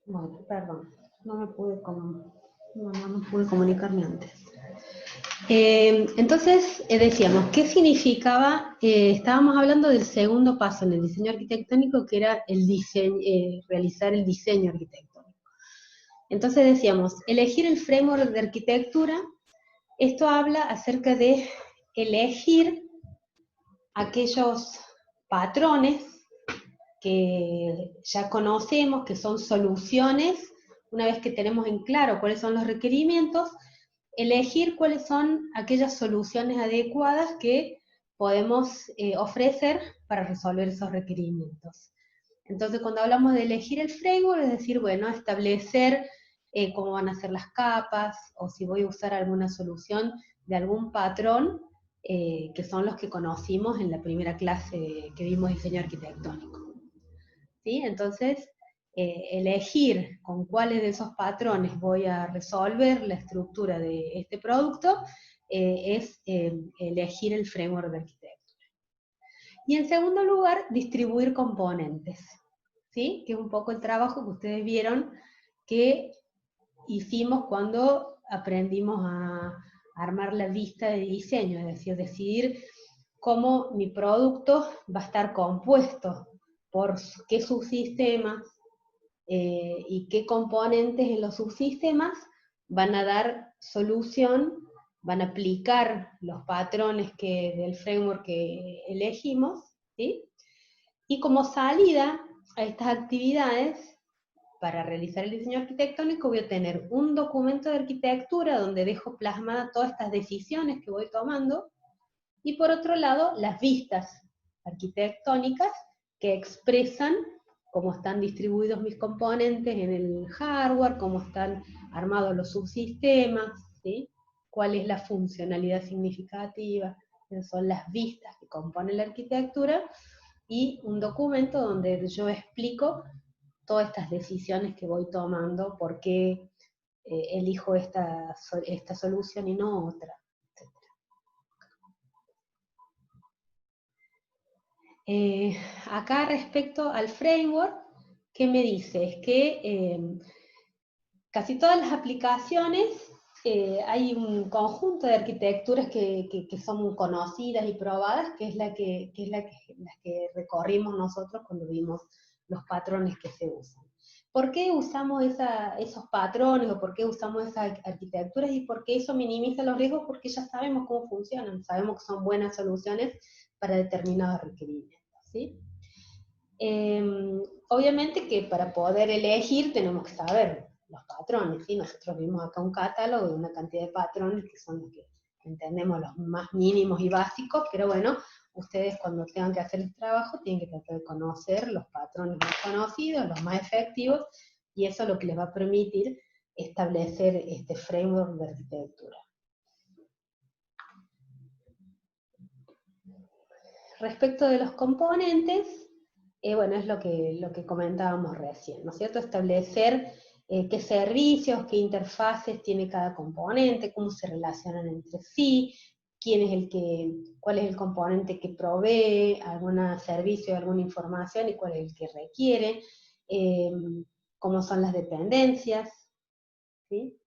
Bueno, perdón, no pude comunicarme antes. Entonces, decíamos, ¿qué significaba? Estábamos hablando del segundo paso en el diseño arquitectónico, que era el realizar el diseño arquitectónico. Entonces decíamos, elegir el framework de arquitectura. Esto habla acerca de elegir aquellos patrones que ya conocemos, que son soluciones. Una vez que tenemos en claro cuáles son los requerimientos, elegir cuáles son aquellas soluciones adecuadas que podemos ofrecer para resolver esos requerimientos. Entonces, cuando hablamos de elegir el framework, es decir, bueno, establecer cómo van a ser las capas, o si voy a usar alguna solución de algún patrón, que son los que conocimos en la primera clase que vimos diseño arquitectónico. ¿Sí? Entonces, elegir con cuáles de esos patrones voy a resolver la estructura de este producto, es elegir el framework de arquitectura. Y en segundo lugar, distribuir componentes, ¿sí? Que es un poco el trabajo que ustedes vieron que hicimos cuando aprendimos a armar la vista de diseño, es decir, decidir cómo mi producto va a estar compuesto, por qué subsistemas y qué componentes en los subsistemas van a dar solución, van a aplicar los patrones del framework que elegimos, ¿sí? Y como salida a estas actividades, para realizar el diseño arquitectónico, voy a tener un documento de arquitectura donde dejo plasmadas todas estas decisiones que voy tomando, y por otro lado, las vistas arquitectónicas que expresan cómo están distribuidos mis componentes en el hardware, cómo están armados los subsistemas, ¿sí? Cuál es la funcionalidad significativa. Esas son las vistas que componen la arquitectura, y un documento donde yo explico todas estas decisiones que voy tomando, por qué elijo esta solución y no otra. Acá respecto al framework, ¿qué me dice? Es que casi todas las aplicaciones, hay un conjunto de arquitecturas que son conocidas y probadas, que es las que recorrimos nosotros cuando vimos los patrones que se usan. ¿Por qué usamos esos patrones, o por qué usamos esas arquitecturas? Y por qué eso minimiza los riesgos, porque ya sabemos cómo funcionan, sabemos que son buenas soluciones para determinados requerimientos, ¿sí? Obviamente que para poder elegir tenemos que saber los patrones, ¿sí? Nosotros vimos acá un catálogo de una cantidad de patrones que son los que entendemos, los más mínimos y básicos, pero bueno, ustedes cuando tengan que hacer el trabajo tienen que tratar de conocer los patrones más conocidos, los más efectivos, y eso es lo que les va a permitir establecer este framework de arquitectura. Respecto de los componentes, bueno, es lo que comentábamos recién, ¿no es cierto? Establecer qué servicios, qué interfaces tiene cada componente, cómo se relacionan entre sí, cuál es el componente que provee algún servicio, alguna información y cuál es el que requiere, cómo son las dependencias, ¿sí?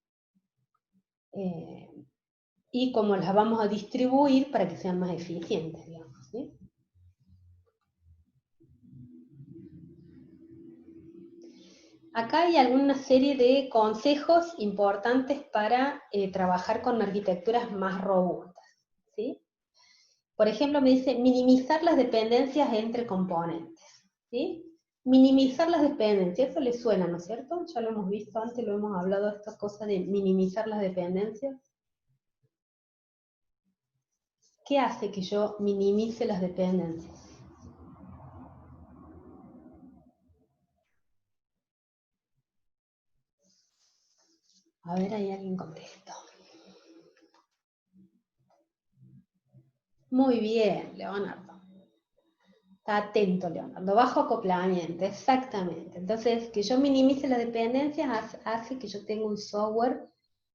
Y cómo las vamos a distribuir para que sean más eficientes, digamos, ¿sí? Acá hay alguna serie de consejos importantes para trabajar con arquitecturas más robustas, ¿sí? Por ejemplo, me dice minimizar las dependencias entre componentes, ¿sí? Minimizar las dependencias, eso le suena, ¿no es cierto? Ya lo hemos visto antes, lo hemos hablado de estas cosas de minimizar las dependencias. ¿Qué hace que yo minimice las dependencias? A ver, ahí alguien contestó. Muy bien, Leonardo. Está atento, Leonardo. Bajo acoplamiento, exactamente. Entonces, que yo minimice las dependencias hace que yo tenga un software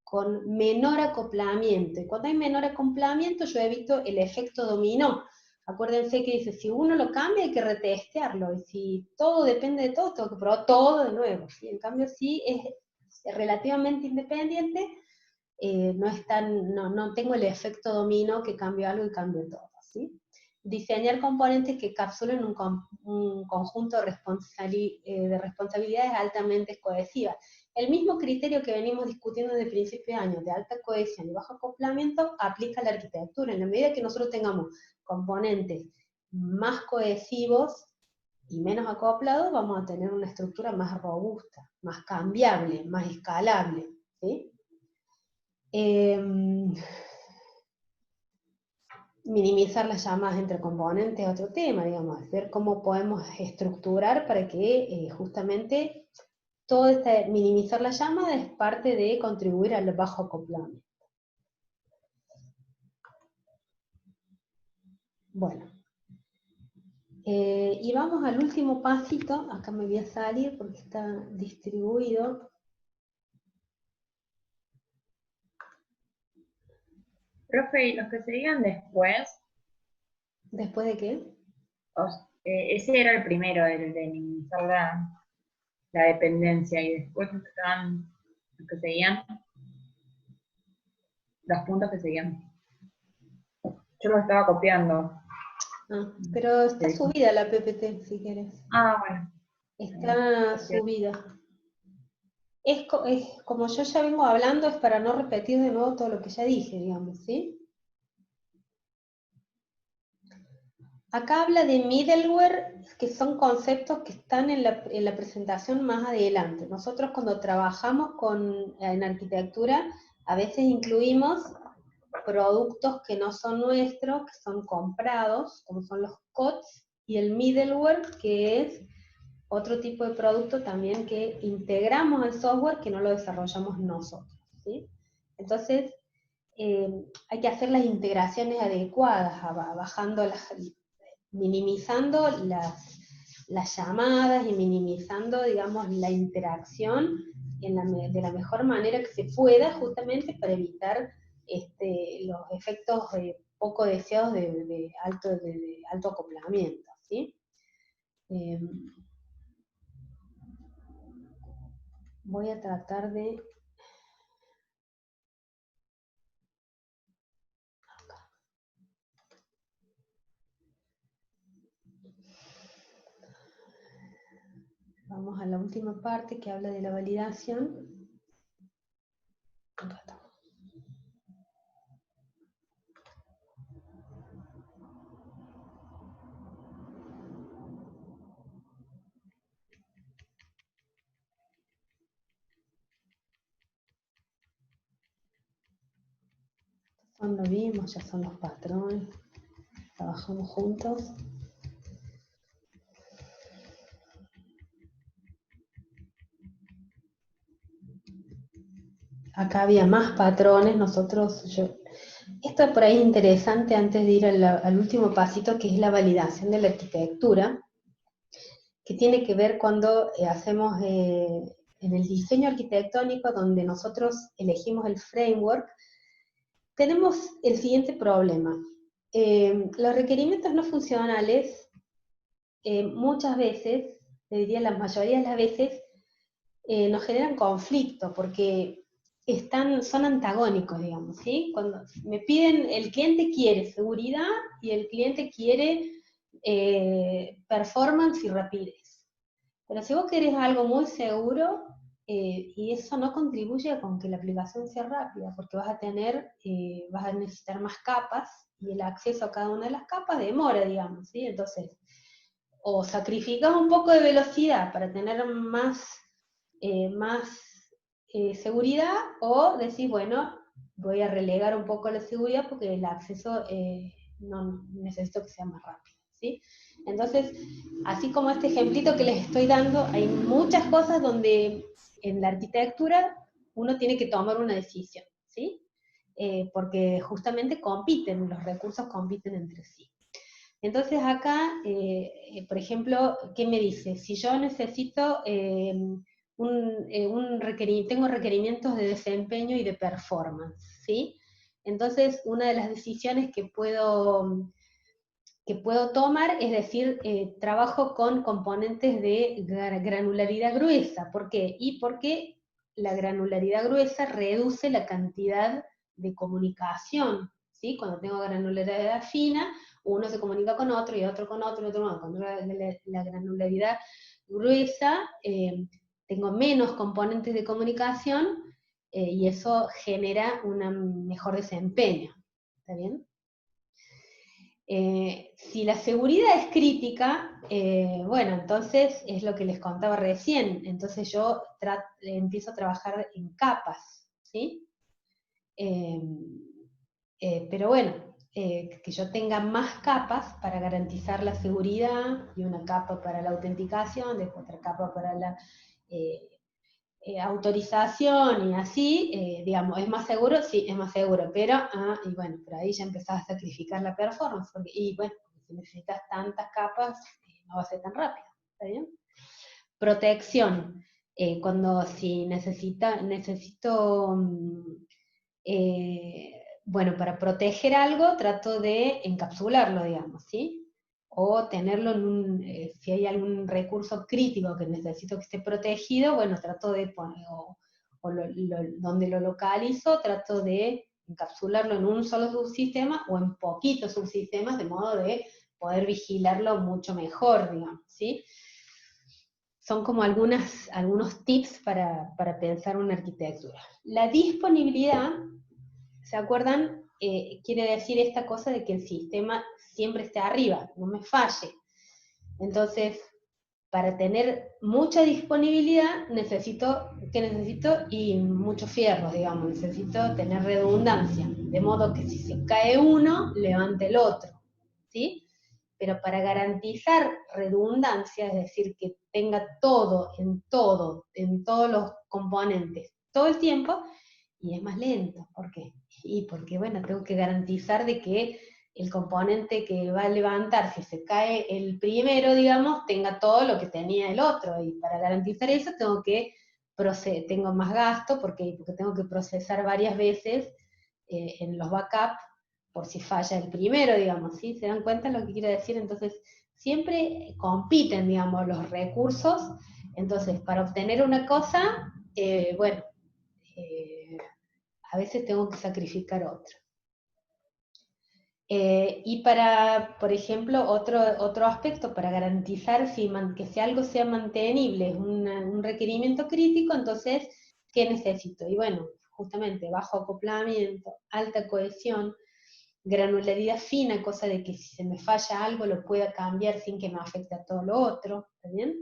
con menor acoplamiento. Y cuando hay menor acoplamiento, yo evito el efecto dominó. Acuérdense que dice, si uno lo cambia hay que retestearlo. Y si todo depende de todo, tengo que probar todo de nuevo. ¿Sí? En cambio, si es relativamente independiente, no tengo el efecto dominó que cambio algo y cambio todo. ¿Sí? Diseñar componentes que capsulen un conjunto de responsabilidades altamente cohesivas. El mismo criterio que venimos discutiendo desde principio de año, de alta cohesión y bajo acoplamiento, aplica a la arquitectura. En la medida que nosotros tengamos componentes más cohesivos y menos acoplados, vamos a tener una estructura más robusta, más cambiable, más escalable, ¿sí? Minimizar las llamadas entre componentes es otro tema, digamos, ver cómo podemos estructurar para que justamente todo minimizar la llamada es parte de contribuir al bajo acoplamiento. Bueno, y vamos al último pasito, acá me voy a salir porque está distribuido. Profe, ¿y los que seguían después? ¿Después de qué? Ese era el primero, el de minimizar la dependencia, y después estaban los que seguían, los puntos que seguían. Yo lo estaba copiando. Ah, pero está subida la PPT, si quieres. Ah, bueno. Está subida. Es como yo ya vengo hablando, es para no repetir de nuevo todo lo que ya dije, digamos, ¿sí? Acá habla de middleware, que son conceptos que están en la presentación más adelante. Nosotros cuando trabajamos en arquitectura, a veces incluimos productos que no son nuestros, que son comprados, como son los COTS, y el middleware, que es otro tipo de producto también que integramos al software que no lo desarrollamos nosotros, ¿sí? Entonces, hay que hacer las integraciones adecuadas, minimizando las llamadas y minimizando, digamos, la interacción de la mejor manera que se pueda, justamente para evitar los efectos poco deseados de alto acoplamiento, ¿sí? Voy a tratar de... Vamos a la última parte que habla de la validación. Lo vimos, ya son los patrones. Trabajamos juntos. acá había más patrones, esto es por ahí interesante antes de ir al último pasito, que es la validación de la arquitectura, que tiene que ver cuando hacemos en el diseño arquitectónico, donde nosotros elegimos el framework, tenemos el siguiente problema. Los requerimientos no funcionales, muchas veces, te diría la mayoría de las veces, nos generan conflicto, porque son antagónicos, digamos, ¿sí? Cuando me piden, el cliente quiere seguridad y el cliente quiere performance y rapidez. Pero si vos querés algo muy seguro, y eso no contribuye con que la aplicación sea rápida, porque vas a necesitar más capas, y el acceso a cada una de las capas demora, digamos, ¿sí? Entonces, o sacrificas un poco de velocidad para tener más seguridad, o decís, bueno, voy a relegar un poco la seguridad porque el acceso no necesito que sea más rápido, ¿sí? Entonces, así como este ejemplito que les estoy dando, hay muchas cosas donde en la arquitectura uno tiene que tomar una decisión, ¿sí? Porque justamente los recursos compiten entre sí. Entonces acá, por ejemplo, ¿qué me dice? Si yo necesito tengo requerimientos de desempeño y de performance, ¿sí? Entonces, una de las decisiones que puedo tomar es decir, trabajo con componentes de granularidad gruesa. ¿Por qué? Y porque la granularidad gruesa reduce la cantidad de comunicación, ¿sí? Cuando tengo granularidad fina, uno se comunica con otro, y otro con otro, y otro con otro. Cuando la granularidad gruesa, tengo menos componentes de comunicación, y eso genera un mejor desempeño. ¿Está bien? Si la seguridad es crítica, bueno, entonces es lo que les contaba recién, entonces yo empiezo a trabajar en capas, ¿sí? Eh, pero bueno, que yo tenga más capas para garantizar la seguridad, y una capa para la autenticación, después otra capa para la eh, autorización, y así, digamos, ¿es más seguro? Sí, es más seguro, pero, y bueno, por ahí ya empezás a sacrificar la performance, y bueno, si necesitas tantas capas, no va a ser tan rápido, ¿está bien? Protección, si necesito, bueno, para proteger algo, trato de encapsularlo, digamos, ¿sí? O tenerlo si hay algún recurso crítico que necesito que esté protegido, bueno, trato de poner, donde lo localizo, trato de encapsularlo en un solo subsistema o en poquitos subsistemas, de modo de poder vigilarlo mucho mejor, digamos, ¿sí? Son como algunos tips para pensar una arquitectura. La disponibilidad, ¿se acuerdan? Quiere decir esta cosa de que el sistema siempre esté arriba, no me falle. Entonces, para tener mucha disponibilidad, ¿qué necesito? Y muchos fierros, digamos, necesito tener redundancia, de modo que si se cae uno, levante el otro, ¿sí? Pero para garantizar redundancia, es decir, que tenga todo, en todos los componentes, todo el tiempo, y es más lento. ¿Por qué? Y porque, bueno, tengo que garantizar de que el componente que va a levantar, si se cae el primero, digamos, tenga todo lo que tenía el otro, y para garantizar eso tengo más gasto, porque tengo que procesar varias veces en los backups, por si falla el primero, digamos, ¿sí? ¿Se dan cuenta de lo que quiero decir? Entonces, siempre compiten, digamos, los recursos. Entonces, para obtener una cosa, bueno, a veces tengo que sacrificar otra. Y por ejemplo, otro aspecto, para garantizar que si algo sea mantenible, es un requerimiento crítico, entonces, ¿qué necesito? Y bueno, justamente bajo acoplamiento, alta cohesión, granularidad fina, cosa de que si se me falla algo lo pueda cambiar sin que me afecte a todo lo otro, ¿está bien?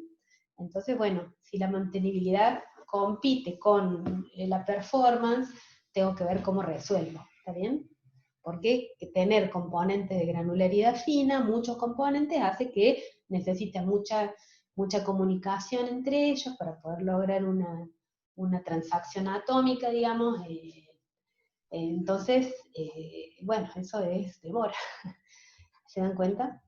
Entonces, bueno, si la mantenibilidad compite con la performance, tengo que ver cómo resuelvo, ¿está bien? Porque tener componentes de granularidad fina, muchos componentes, hace que necesite mucha comunicación entre ellos para poder lograr una transacción atómica, digamos, entonces, bueno, eso es demora. ¿Se dan cuenta?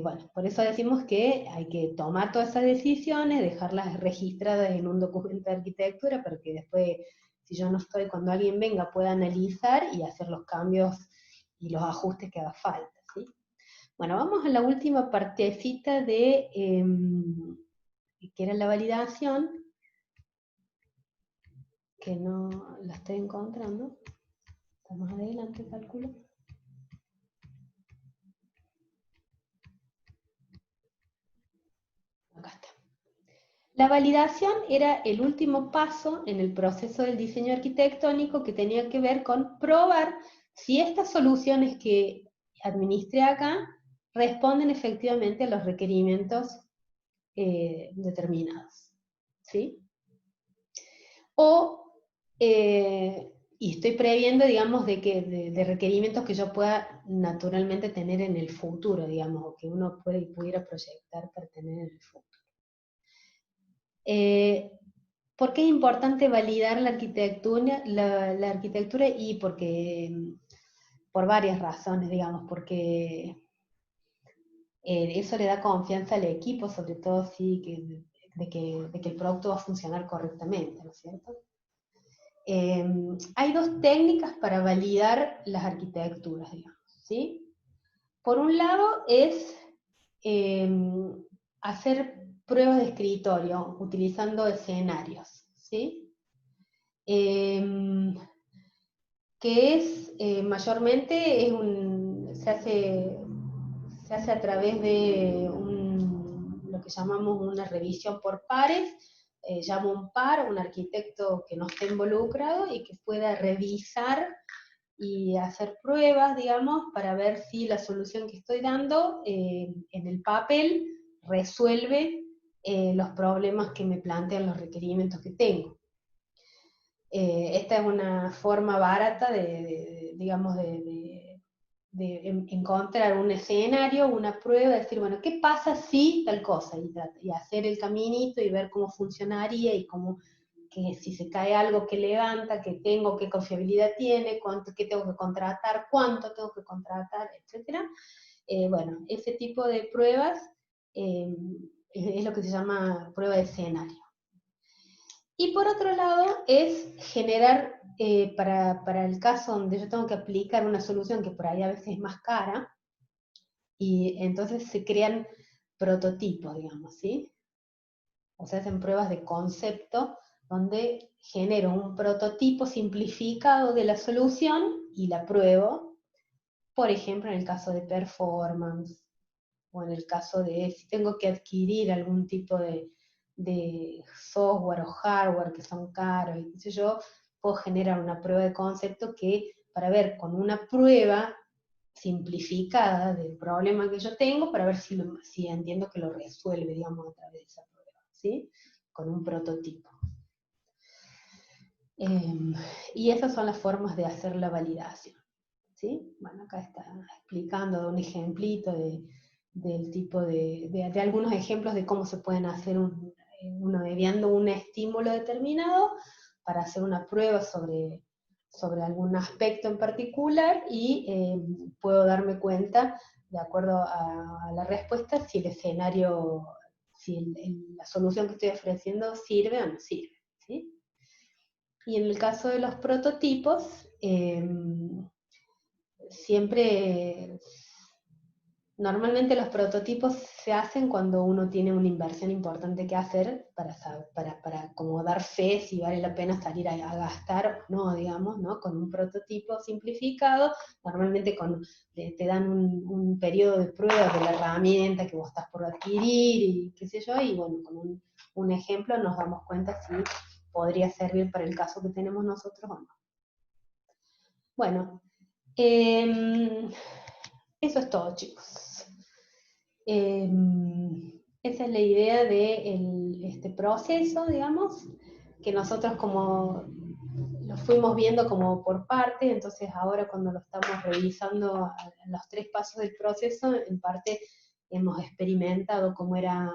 Bueno, por eso decimos que hay que tomar todas esas decisiones, dejarlas registradas en un documento de arquitectura, para que después, si yo no estoy, cuando alguien venga pueda analizar y hacer los cambios y los ajustes que haga falta, ¿sí? Bueno, vamos a la última partecita de, que era la validación, que no la estoy encontrando. Está más adelante, calculo. Acá está. La validación era el último paso en el proceso del diseño arquitectónico, que tenía que ver con probar si estas soluciones que administré acá responden efectivamente a los requerimientos determinados, ¿sí? O, y estoy previendo, digamos, de requerimientos que yo pueda naturalmente tener en el futuro, digamos, o que uno pudiera proyectar para tener en el futuro. ¿Por qué es importante validar la arquitectura? La arquitectura, y porque, por varias razones, digamos, porque eso le da confianza al equipo, sobre todo si de que el producto va a funcionar correctamente, ¿no es cierto? Hay dos técnicas para validar las arquitecturas, digamos, ¿sí? Por un lado es hacer pruebas de escritorio utilizando escenarios, ¿sí? Que es mayormente se hace a través de lo que llamamos una revisión por pares. Llamo un par, un arquitecto que no esté involucrado y que pueda revisar y hacer pruebas, digamos, para ver si la solución que estoy dando en el papel resuelve los problemas que me plantean los requerimientos que tengo. Esta es una forma barata digamos, de encontrar un escenario, una prueba, decir, bueno, ¿qué pasa si tal cosa? Y hacer el caminito y ver cómo funcionaría y que si se cae algo que levanta, que tengo, qué confiabilidad tiene, qué tengo que contratar, cuánto tengo que contratar, etc. Bueno, ese tipo de pruebas es lo que se llama prueba de escenario. Y por otro lado es generar, para el caso donde yo tengo que aplicar una solución que por ahí a veces es más cara, y entonces se crean prototipos, digamos, ¿sí? O sea, hacen pruebas de concepto donde genero un prototipo simplificado de la solución y la pruebo, por ejemplo, en el caso de performance, o en el caso de si tengo que adquirir algún tipo de software o hardware que son caros, y qué sé yo, puedo generar una prueba de concepto que, para ver con una prueba simplificada del problema que yo tengo, para ver si entiendo que lo resuelve, digamos, a través de esa prueba, ¿sí? Con un prototipo. Y esas son las formas de hacer la validación, ¿sí? Bueno, acá está explicando un ejemplito del tipo de algunos ejemplos de cómo se pueden hacer uno enviando un estímulo determinado para hacer una prueba sobre algún aspecto en particular, y puedo darme cuenta, de acuerdo a la respuesta, si el escenario, si la solución que estoy ofreciendo sirve o no sirve, ¿sí? Y en el caso de los prototipos, siempre, normalmente los prototipos se hacen cuando uno tiene una inversión importante que hacer para como dar fe si vale la pena salir a gastar o no, digamos, ¿no? Con un prototipo simplificado, normalmente te dan un periodo de prueba de la herramienta que vos estás por adquirir y qué sé yo, y bueno, con un ejemplo nos damos cuenta si podría servir para el caso que tenemos nosotros o no. Bueno, eso es todo, chicos. Esa es la idea de este proceso, digamos, que nosotros como lo fuimos viendo como por parte, entonces ahora cuando lo estamos revisando a los 3 pasos del proceso, en parte hemos experimentado cómo era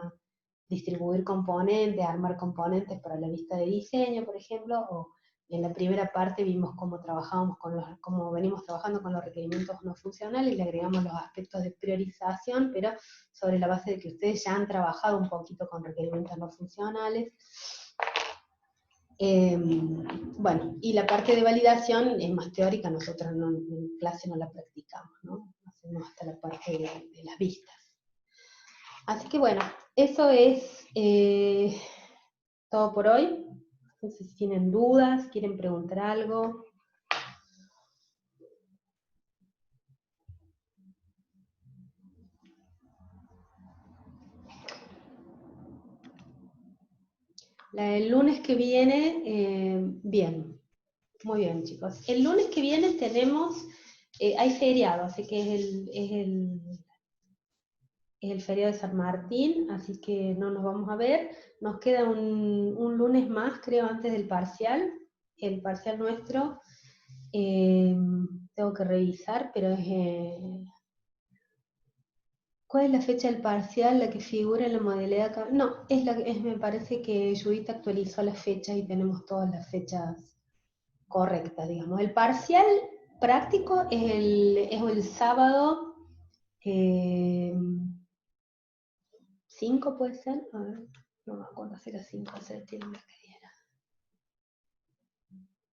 distribuir componentes, armar componentes para la vista de diseño, por ejemplo, o en la primera parte vimos cómo trabajábamos cómo venimos trabajando con los requerimientos no funcionales, y le agregamos los aspectos de priorización, pero sobre la base de que ustedes ya han trabajado un poquito con requerimientos no funcionales. Bueno, y la parte de validación es más teórica, nosotros en clase no la practicamos, ¿no? Hacemos hasta la parte de las vistas. Así que bueno, eso es todo por hoy. No sé si tienen dudas, quieren preguntar algo. La del lunes que viene, bien. Muy bien, chicos. El lunes que viene tenemos, hay feriado, así que es el feriado de San Martín, así que no nos vamos a ver. Nos queda un lunes más, creo, antes del parcial. El parcial nuestro, tengo que revisar, pero es... ¿Cuál es la fecha del parcial, la que figura en la modalidad acá? No, me parece que Judith actualizó las fechas y tenemos todas las fechas correctas, digamos. El parcial práctico es el sábado 5, ¿puede ser? A ver, no me acuerdo si era 5 de septiembre que era.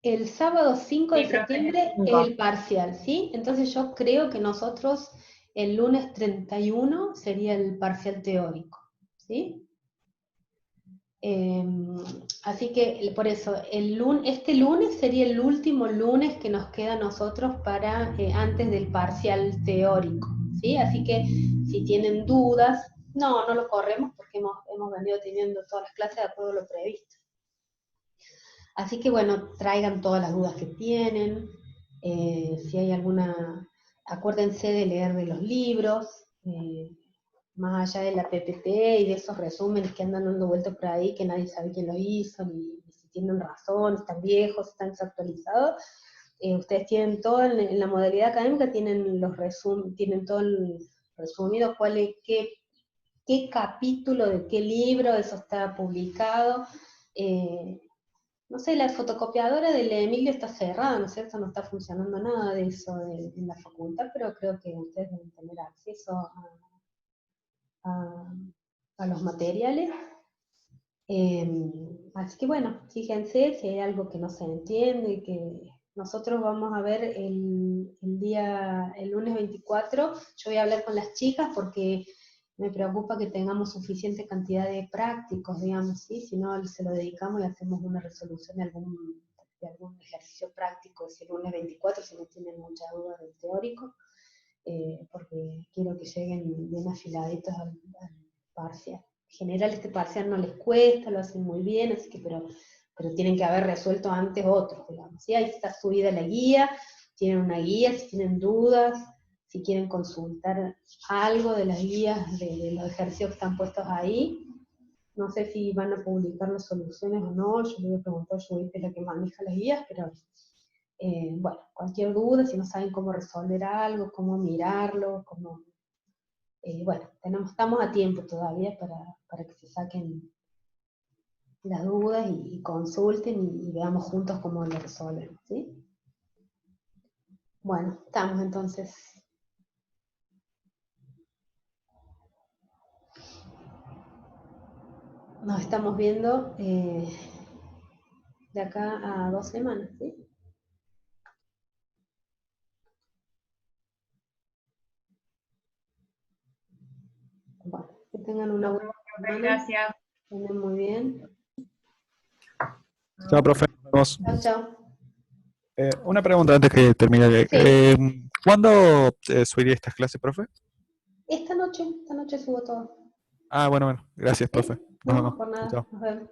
El sábado 5 de Sí, profe, septiembre el parcial, ¿sí? Entonces yo creo que nosotros el lunes 31 sería el parcial teórico, ¿sí? Así que por eso, este lunes sería el último lunes que nos queda a nosotros para antes del parcial teórico, ¿sí? Así que si tienen dudas, no lo corremos porque hemos venido teniendo todas las clases de acuerdo a lo previsto. Así que bueno, traigan todas las dudas que tienen, si hay alguna, acuérdense de leer de los libros, más allá de la PPT y de esos resúmenes que andan dando vueltas por ahí, que nadie sabe quién los hizo, ni si tienen razón, están viejos, están desactualizados. Ustedes tienen todo en la modalidad académica, tienen tienen todo resumido, qué capítulo de qué libro, eso está publicado. No sé, la fotocopiadora del Emilio está cerrada, ¿no es cierto? No está funcionando nada de eso en la facultad, pero creo que ustedes deben tener acceso a los materiales. Así que bueno, fíjense si hay algo que no se entiende, que nosotros vamos a ver el lunes 24, yo voy a hablar con las chicas porque me preocupa que tengamos suficiente cantidad de prácticos, digamos, ¿sí? Si no, se lo dedicamos y hacemos una resolución de algún ejercicio práctico ese lunes 24, si no tienen mucha duda del teórico, porque quiero que lleguen bien afiladitos al parcial. En general este parcial no les cuesta, lo hacen muy bien, así que, pero tienen que haber resuelto antes otros, digamos. ¿Sí? Ahí está subida la guía, tienen una guía, si tienen dudas, si quieren consultar algo de las guías de los ejercicios que están puestos ahí. No sé si van a publicar las soluciones o no, yo le voy a preguntar a Judith, que es la que maneja las guías, pero bueno, cualquier duda, si no saben cómo resolver algo, cómo mirarlo, bueno, estamos a tiempo todavía para que se saquen las dudas y consulten y veamos juntos cómo lo resuelven, ¿sí? Bueno, estamos entonces. Nos estamos viendo de acá a 2 semanas, ¿sí? Bueno, que tengan una buena semana. Gracias. Que estén muy bien. Chao, profe. Nos vemos. Chao, chao. Una pregunta antes que termine. Sí. ¿Cuándo subiría estas clases, profe? Esta noche subo todo. Ah, bueno. Gracias, ¿Sí? profe. Nos No, vemos. por nada. Chao. Nos vemos.